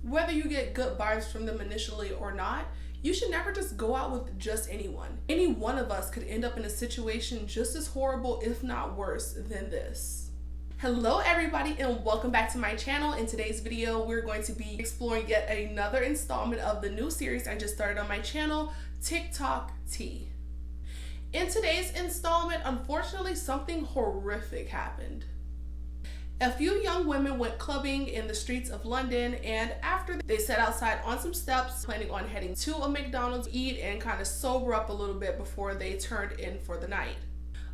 Whether you get good vibes from them initially or not, you should never just go out with just anyone. Any one of us could end up in a situation just as horrible, if not worse, than this. Hello everybody and welcome back to my channel. In today's video, we're going to be exploring yet another installment of the new series I just started on my channel, TikTok Tea. In today's installment, unfortunately, something horrific happened. A few young women went clubbing in the streets of London, and after they sat outside on some steps, planning on heading to a McDonald's, eat and kind of sober up a little bit before they turned in for the night.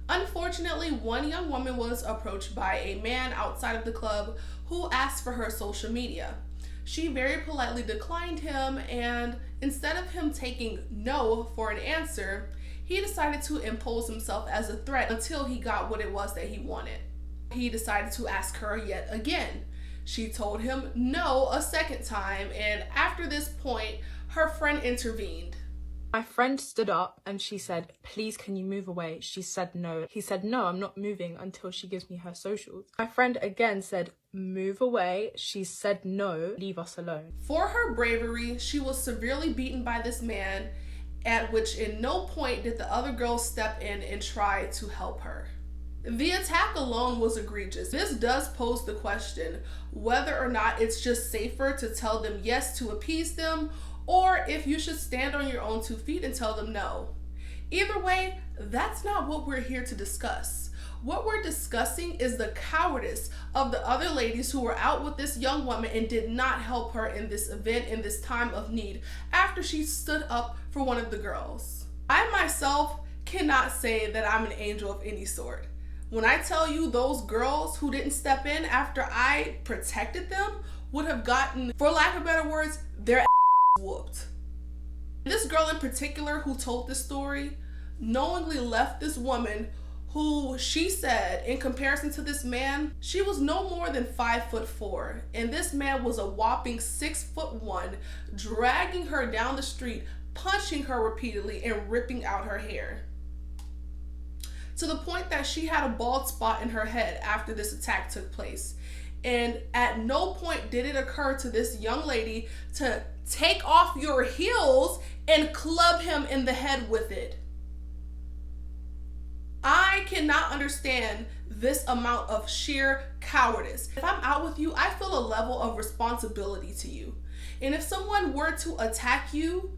Unfortunately, one young woman was approached by a man outside of the club who asked for her social media. She very politely declined him, and instead of him taking no for an answer, he decided to impose himself as a threat until he got what it was that he wanted. He decided to ask her yet again. She told him no a second time, and after this point, her friend intervened. My friend stood up and she said, "Please, can you move away?" She said no. He said, "No, I'm not moving until she gives me her socials." My friend again said, "Move away." She said no, leave us alone. For her bravery, she was severely beaten by this man, at which in no point did the other girls step in and try to help her. The attack alone was egregious. This does pose the question whether or not it's just safer to tell them yes to appease them, or if you should stand on your own 2 feet and tell them no. Either way, that's not what we're here to discuss. What we're discussing is the cowardice of the other ladies who were out with this young woman and did not help her in this event, in this time of need, after she stood up for one of the girls. I myself cannot say that I'm an angel of any sort. When I tell you those girls who didn't step in after I protected them would have gotten, for lack of better words, their ass whooped. This girl in particular who told this story knowingly left this woman who she said, in comparison to this man, she was no more than 5'4", and this man was a whopping 6'1", dragging her down the street, punching her repeatedly and ripping out her hair, to the point that she had a bald spot in her head after this attack took place. And at no point did it occur to this young lady to take off your heels and club him in the head with it. I cannot understand this amount of sheer cowardice. If I'm out with you, I feel a level of responsibility to you. And if someone were to attack you,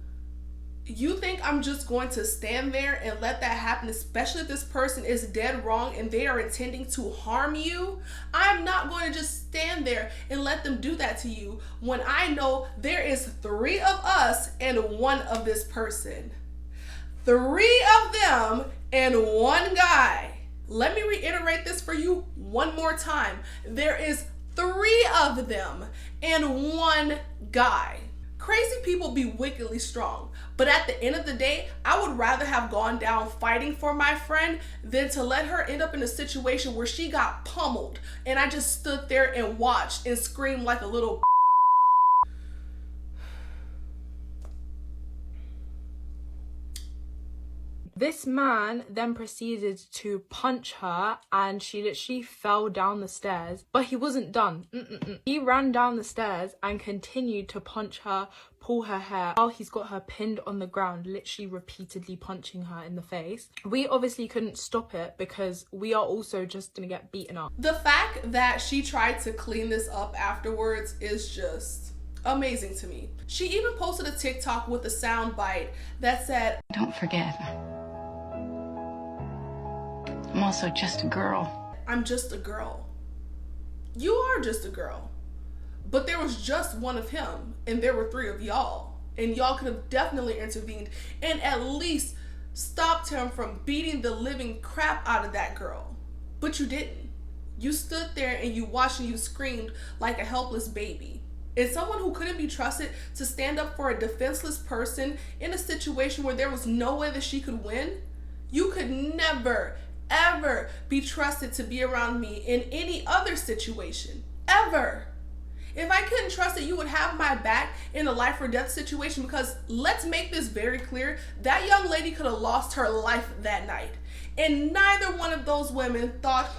you think I'm just going to stand there and let that happen, especially if this person is dead wrong and they are intending to harm you? I'm not going to just stand there and let them do that to you when I know there is 3 of us and 1 of this person. 3 of them and 1 guy. Let me reiterate this for you one more time. There is 3 of them and 1 guy. Crazy people be wickedly strong, but at the end of the day, I would rather have gone down fighting for my friend than to let her end up in a situation where she got pummeled and I just stood there and watched and screamed like a little. This man then proceeded to punch her and she literally fell down the stairs, but he wasn't done. He ran down the stairs and continued to punch her, pull her hair, while he's got her pinned on the ground, literally repeatedly punching her in the face. We obviously couldn't stop it because we are also just gonna get beaten up. The fact that she tried to clean this up afterwards is just amazing to me. She even posted a TikTok with a sound bite that said, "Don't forget, I'm also just a girl." I'm just a girl. You are just a girl. But there was just 1 of him, and there were 3 of y'all. And y'all could have definitely intervened and at least stopped him from beating the living crap out of that girl. But you didn't. You stood there and you watched and you screamed like a helpless baby. And someone who couldn't be trusted to stand up for a defenseless person in a situation where there was no way that she could win, you could never, ever be trusted to be around me in any other situation, ever. If I couldn't trust that you would have my back in a life or death situation, because let's make this very clear, that young lady could have lost her life that night. And neither one of those women thought,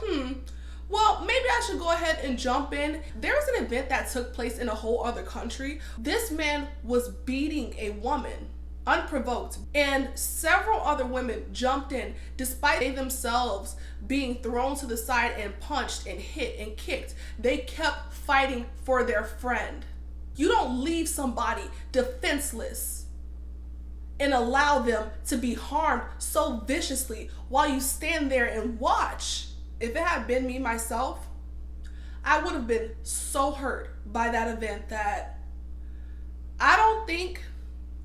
Well, maybe I should go ahead and jump in. There was an event that took place in a whole other country. This man was beating a woman unprovoked, and several other women jumped in despite they themselves being thrown to the side and punched and hit and kicked. They kept fighting for their friend. You don't leave somebody defenseless and allow them to be harmed so viciously while you stand there and watch. If it had been me myself, I would have been so hurt by that event that I don't think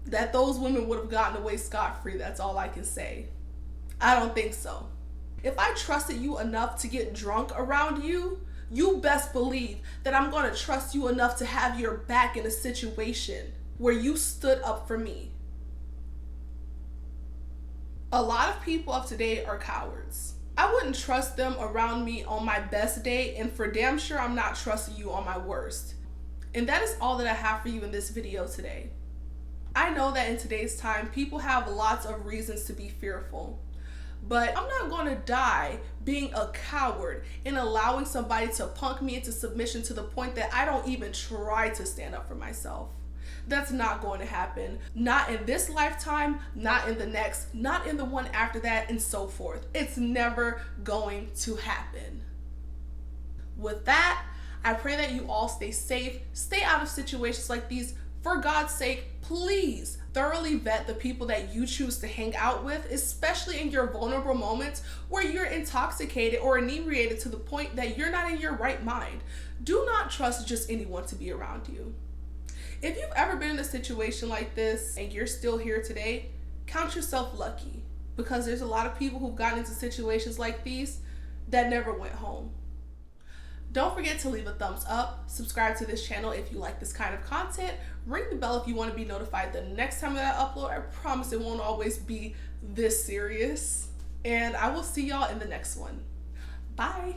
that those women would have gotten away scot-free. That's all I can say. I don't think so. If I trusted you enough to get drunk around you, you best believe that I'm going to trust you enough to have your back in a situation where you stood up for me. A lot of people of today are cowards. I wouldn't trust them around me on my best day, and for damn sure I'm not trusting you on my worst. And that is all that I have for you in this video today. I know that in today's time, people have lots of reasons to be fearful, but I'm not going to die being a coward and allowing somebody to punk me into submission to the point that I don't even try to stand up for myself. That's not going to happen. Not in this lifetime, not in the next, not in the one after that, and so forth. It's never going to happen. With that, I pray that you all stay safe, stay out of situations like these. For God's sake, please thoroughly vet the people that you choose to hang out with, especially in your vulnerable moments where you're intoxicated or inebriated to the point that you're not in your right mind. Do not trust just anyone to be around you. If you've ever been in a situation like this and you're still here today, count yourself lucky, because there's a lot of people who've gotten into situations like these that never went home. Don't forget to leave a thumbs up, subscribe to this channel if you like this kind of content, ring the bell if you want to be notified the next time that I upload. I promise it won't always be this serious, and I will see y'all in the next one. Bye.